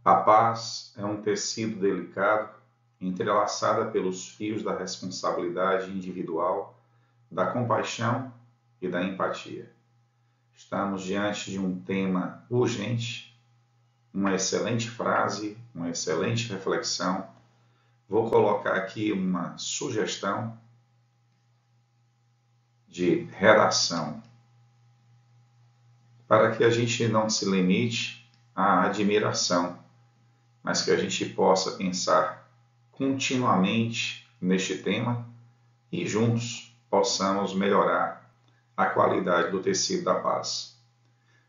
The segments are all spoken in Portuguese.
A paz é um tecido delicado, entrelaçada pelos fios da responsabilidade individual, da compaixão e da empatia. Estamos diante de um tema urgente, uma excelente frase, uma excelente reflexão. Vou colocar aqui uma sugestão de redação, para que a gente não se limite à admiração, mas que a gente possa pensar continuamente neste tema e juntos possamos melhorar a qualidade do tecido da paz.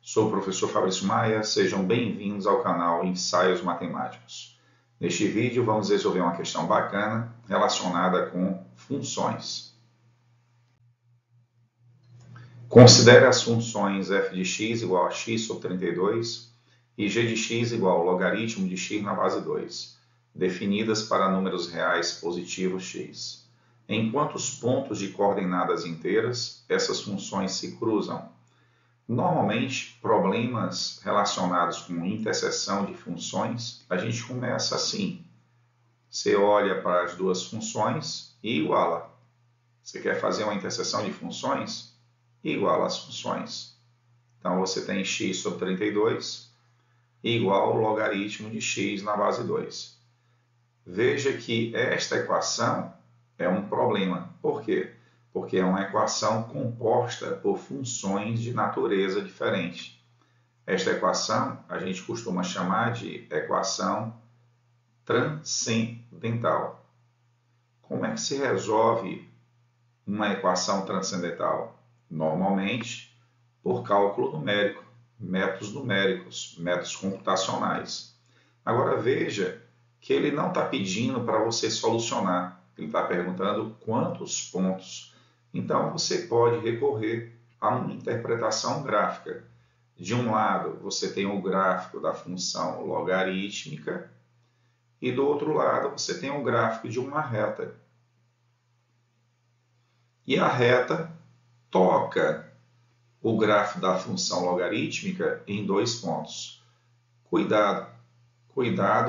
Sou o professor Fabrício Maia, sejam bem-vindos ao canal Ensaios Matemáticos. Neste vídeo vamos resolver uma questão bacana relacionada com funções. Considere as funções f de x igual a x sobre 32 e g de x igual ao logaritmo de x na base 2, definidas para números reais positivos x. Em quantos pontos de coordenadas inteiras essas funções se cruzam? Normalmente, problemas relacionados com interseção de funções, a gente começa assim. Você olha para as duas funções e iguala. Você quer fazer uma interseção de funções? Iguala as funções. Então, você tem x sobre 32 igual ao logaritmo de x na base 2. Veja que esta equação é um problema. Por quê? Porque é uma equação composta por funções de natureza diferente. Esta equação a gente costuma chamar de equação transcendental. Como é que se resolve uma equação transcendental? Normalmente, por cálculo numérico, métodos numéricos, métodos computacionais. Agora veja que ele não está pedindo para você solucionar, ele está perguntando quantos pontos. Então você pode recorrer a uma interpretação gráfica. De um lado, você tem o gráfico da função logarítmica e do outro lado, você tem o gráfico de uma reta. E a reta toca o gráfico da função logarítmica em 2 pontos. Cuidado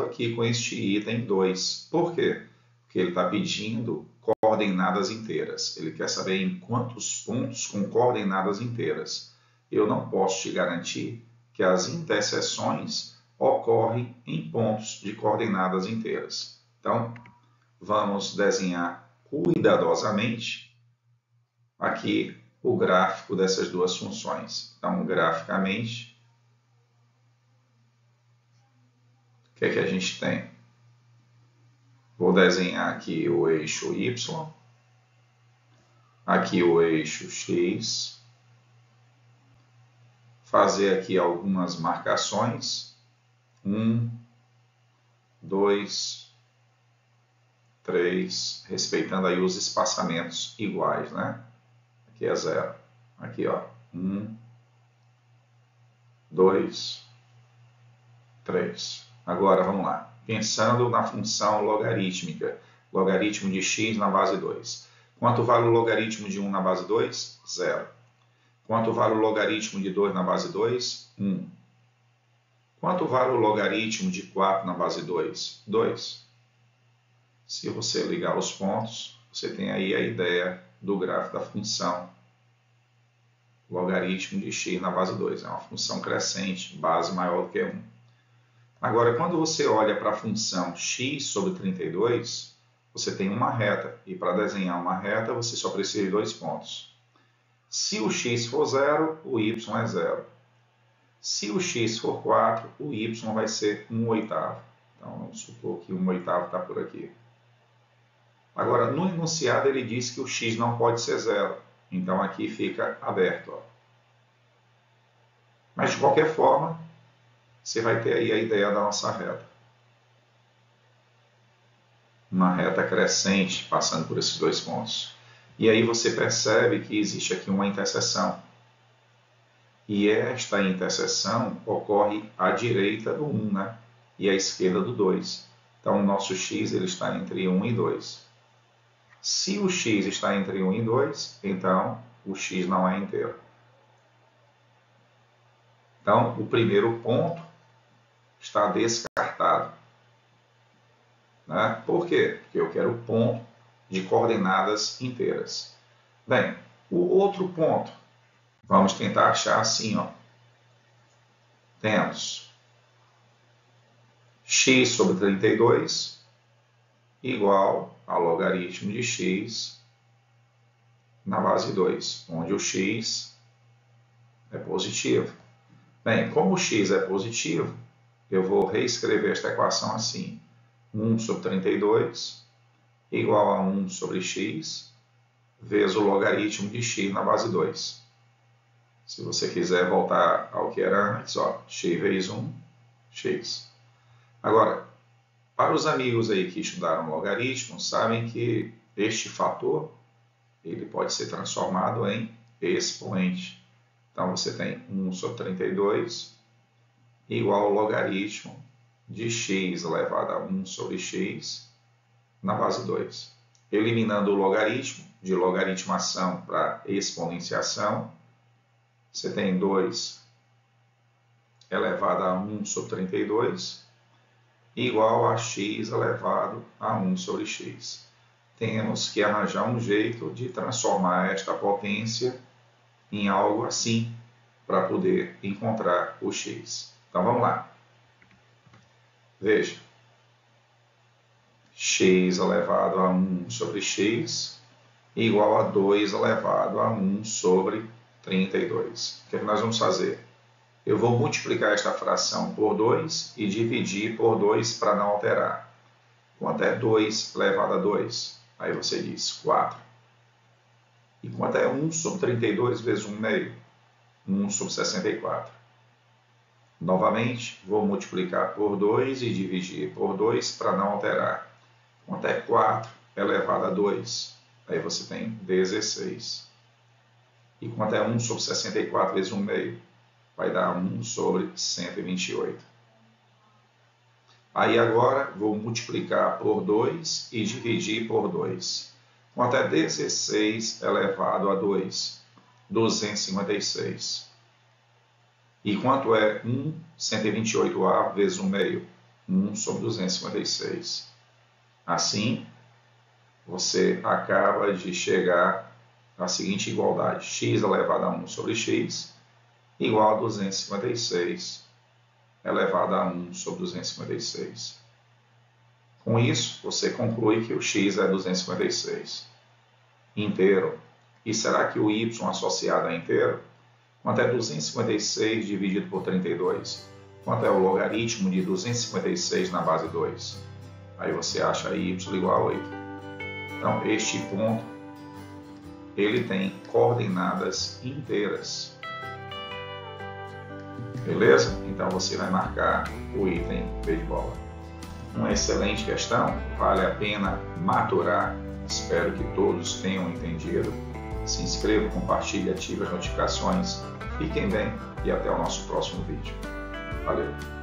aqui com este item 2. Por quê? Porque ele está pedindo coordenadas inteiras. Ele quer saber em quantos pontos com coordenadas inteiras. Eu não posso te garantir que as interseções ocorrem em pontos de coordenadas inteiras. Então, vamos desenhar cuidadosamente aqui o gráfico dessas duas funções. Então, graficamente, o que é que a gente tem? Vou desenhar aqui o eixo Y, aqui o eixo X, fazer aqui algumas marcações, 1, 2, 3, respeitando aí os espaçamentos iguais, né? Aqui é 0. Aqui, ó, 1, 2, 3. Agora, vamos lá. Pensando na função logarítmica, logaritmo de x na base 2. Quanto vale o logaritmo de 1 na base 2? 0. Quanto vale o logaritmo de 2 na base 2? 1. Quanto vale o logaritmo de 4 na base 2? 2. Se você ligar os pontos, você tem aí a ideia do gráfico da função logaritmo de x na base 2. É uma função crescente, base maior do que 1. Agora, quando você olha para a função x sobre 32, você tem uma reta. E para desenhar uma reta, você só precisa de 2 pontos. Se o x for 0, o y é 0. Se o x for 4, o y vai ser 1/8. Então, vamos supor que 1/8 está por aqui. Agora, no enunciado, ele diz que o x não pode ser 0. Então, aqui fica aberto. Ó. Mas, de qualquer forma, você vai ter aí a ideia da nossa reta. Uma reta crescente passando por esses 2 pontos. E aí você percebe que existe aqui uma interseção. E esta interseção ocorre à direita do 1, né? E à esquerda do 2. Então, o nosso x ele está entre 1 e 2. Se o x está entre 1 e 2, então o x não é inteiro. Então, o primeiro ponto está descartado. Né? Por quê? Porque eu quero o ponto de coordenadas inteiras. Bem, o outro ponto, vamos tentar achar assim, ó. Temos x sobre 32 igual a logaritmo de x na base 2, onde o x é positivo. Bem, como o x é positivo, eu vou reescrever esta equação assim. 1 sobre 32 igual a 1 sobre x vezes o logaritmo de x na base 2. Se você quiser voltar ao que era antes, ó, x vezes 1, x. Agora, para os amigos aí que estudaram logaritmo, sabem que este fator ele pode ser transformado em expoente. Então, você tem 1 sobre 32 igual ao logaritmo de x elevado a 1 sobre x na base 2. Eliminando o logaritmo, de logaritmação para exponenciação, você tem 2 elevado a 1 sobre 32 igual a x elevado a 1 sobre x. Temos que arranjar um jeito de transformar esta potência em algo assim, para poder encontrar o x. Então, vamos lá. Veja. X elevado a 1 sobre x igual a 2 elevado a 1 sobre 32. O que nós vamos fazer? Eu vou multiplicar esta fração por 2 e dividir por 2 para não alterar. Quanto é 2 elevado a 2? Aí você diz 4. E quanto é 1 sobre 32 vezes 1 meio? 1 sobre 64. Novamente, vou multiplicar por 2 e dividir por 2 para não alterar. Quanto é 4 elevado a 2? Aí você tem 16. E quanto é 1 sobre 64 vezes 1 meio? Vai dar 1 sobre 128. Aí agora vou multiplicar por 2 e dividir por 2. Quanto é 16 elevado a 2? 256. E quanto é 1 128a vezes 1 meio? 1 sobre 256. Assim, você acaba de chegar à seguinte igualdade. X elevado a 1 sobre x igual a 256 elevado a 1 sobre 256. Com isso, você conclui que o x é 256 inteiro. E será que o y associado é inteiro? Quanto é 256 dividido por 32? Quanto é o logaritmo de 256 na base 2? Aí você acha y igual a 8. Então, este ponto, ele tem coordenadas inteiras. Beleza? Então, você vai marcar o item B de bola. Uma excelente questão, vale a pena maturar. Espero que todos tenham entendido. Se inscreva, compartilhe, ative as notificações. Fiquem bem e até o nosso próximo vídeo. Valeu!